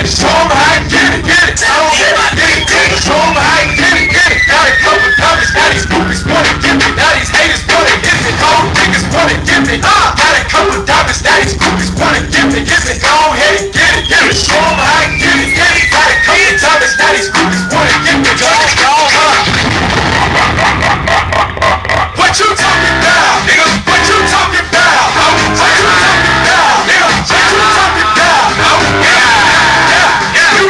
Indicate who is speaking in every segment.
Speaker 1: Show 'em how you get it, get it. Show 'em how you get it, get it. Got a couple diamonds, now these groupies wanna give me. Now these haters wanna hit me, gold niggas wanna give me. Got a couple diamonds, now these groupies wanna give me. Go ahead and get it, get it. Show 'em how you get it, get it. Got a couple diamonds, now these groupies wanna give me. What you talking about, nigga? What you talking about? What you talking about, nigga? What you talking about? You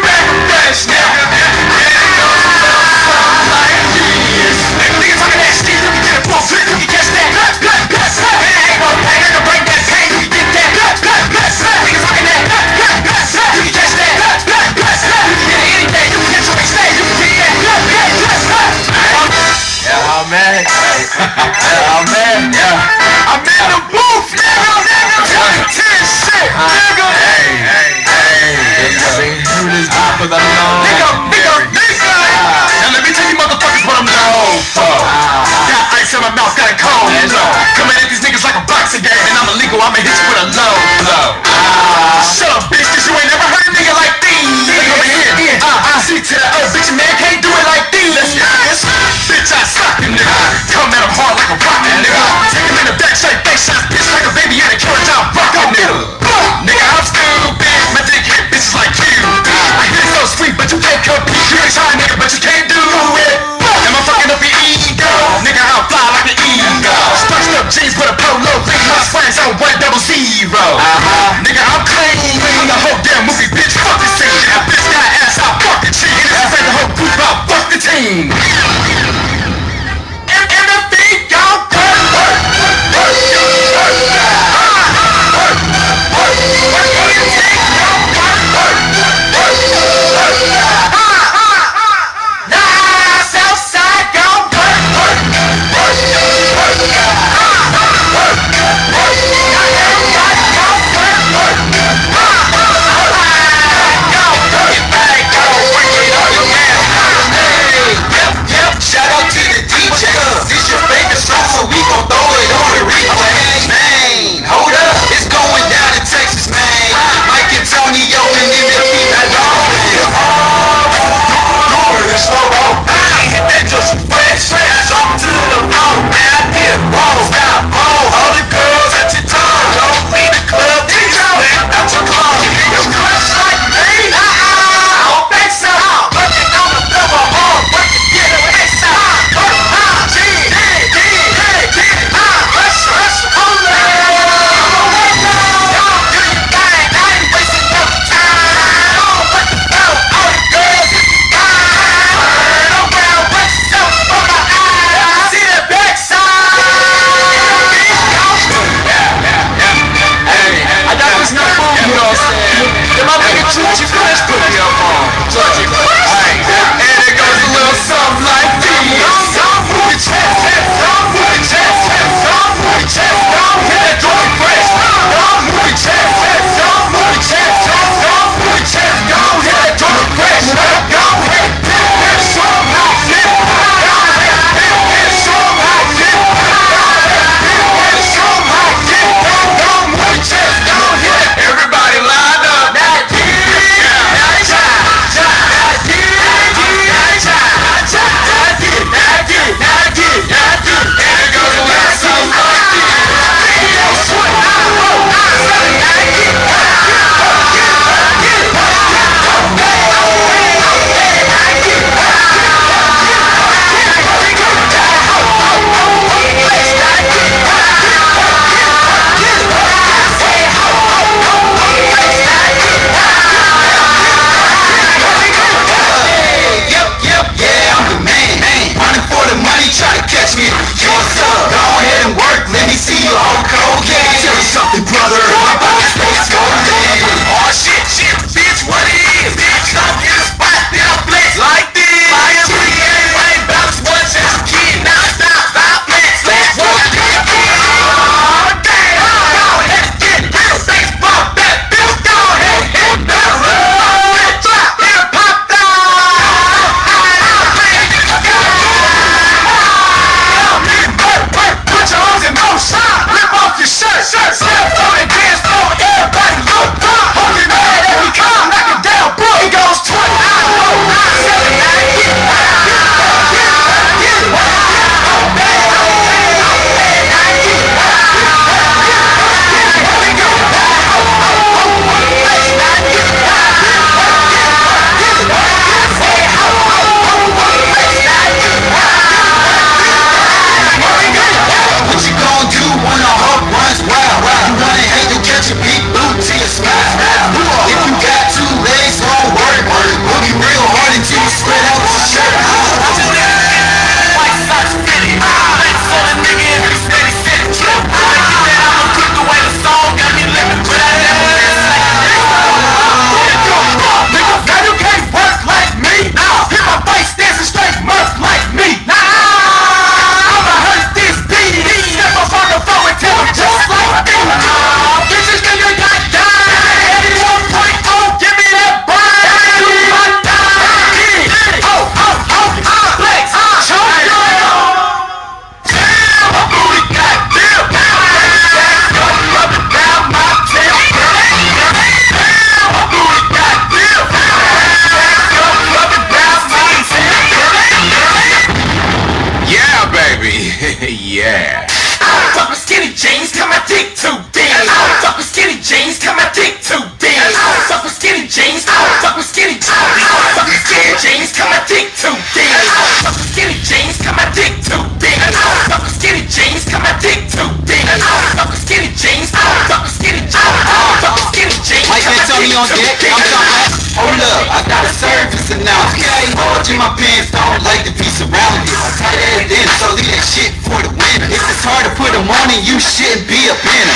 Speaker 2: on deck. I'm talking. Hold up, I got a service announcement. Okay, in my pants, don't like to be surrounded. Tight ass in, so leave that shit for the winner. If it's hard to put them on, and you shouldn't be a pinner.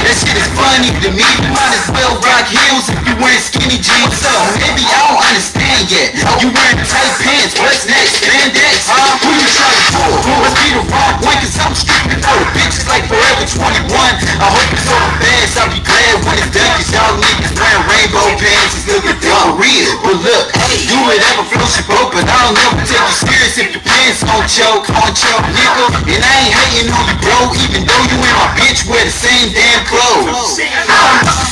Speaker 2: That shit is funny to me. You might as well rock heels if you wearing skinny jeans. So maybe I don't understand yet. You wearing tight pants, what's next? Spandex? Who you trying to fool? Must be the wrong one, cause I'm stupid for the bitches like Forever 21. I hope it's over fast, I'll be glad when it's done, cause y'all niggas wearing rainbow pants is looking dumb real. But look, do whatever floats your boat, but I'll never take you serious if your pants gon' choke, nigga. And I ain't hating on you, bro, even though you and my bitch wear the same damn clothes.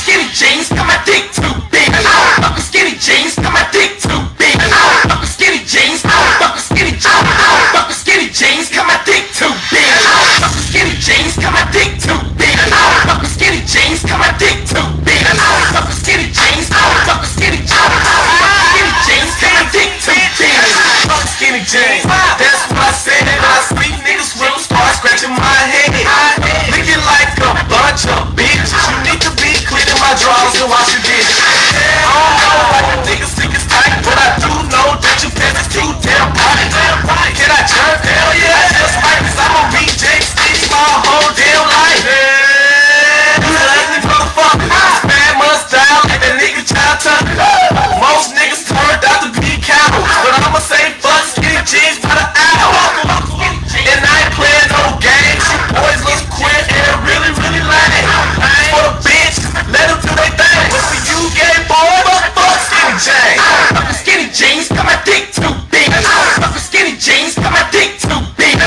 Speaker 1: Skinny jeans, got my dick too big. Skinny jeans, got my dick too big. Skinny jeans, skinny jeans, skinny jeans, got my dick too big. Skinny jeans, got my dick too big. Skinny jeans, got my dick too big. Skinny jeans, skinny jeans, skinny jeans, got my dick too big. Skinny jeans, that's what I said. I sleep niggas will start scratching my head. Looking like a bunch of bitches. You need to be cleaning my drawers and wash your dishes. I don't know why you niggas think it's tight, but I do know that your pants is too damn bright. Can I jerk? Hell yeah, I just might, cause I'm a reject Steve my whole damn life. You ugly motherfucker, man must die like that nigga child tucker. Most niggas turned out to be cowards, but I'ma say fuck skinny jeans by the hour. And I ain't playing no games. You boys look queer and really, really lame. For the bitch, let them do their thing. But for you gay boy, fuck skinny jeans. Skinny jeans, got my dick too big. Skinny jeans, got my dick too big.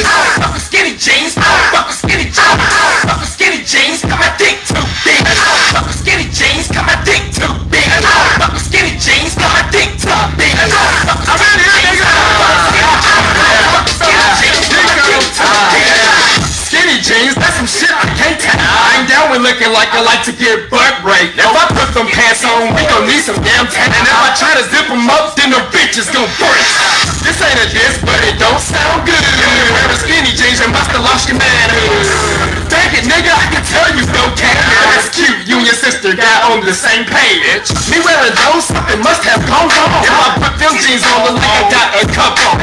Speaker 1: Skinny jeans, skinny jeans, skinny jeans, got my dick too big. Skinny jeans, got my dick too big. Skinny jeans, got my dick too big. I'm in here, nigga. Skinny jeans, that's some shit I can't take. I ain't down with looking like I like to get butt raped. If I put them pants on, we gon' need some damn tan. And if I try to zip them up, then the bitch is gon' break. This ain't a diss, but it don't sound good. Wearing skinny jeans, you must have lost your manhood. Dang it, nigga, I can tell you don't care. That's cute, you and your sister got on the same page. Me wearing those, something must have gone wrong. If I put them jeans on, look like I got a cup on.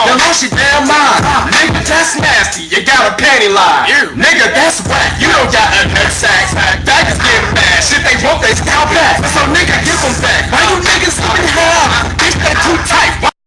Speaker 1: Then lost your damn mind. Nigga, that's nasty, you got a panty line. Nigga, that's whack, you don't got a nut sack. Daggers getting mad, shit they want, they scalp back. So nigga, give them back. Why you niggas looking hard? Bitch, that too tight.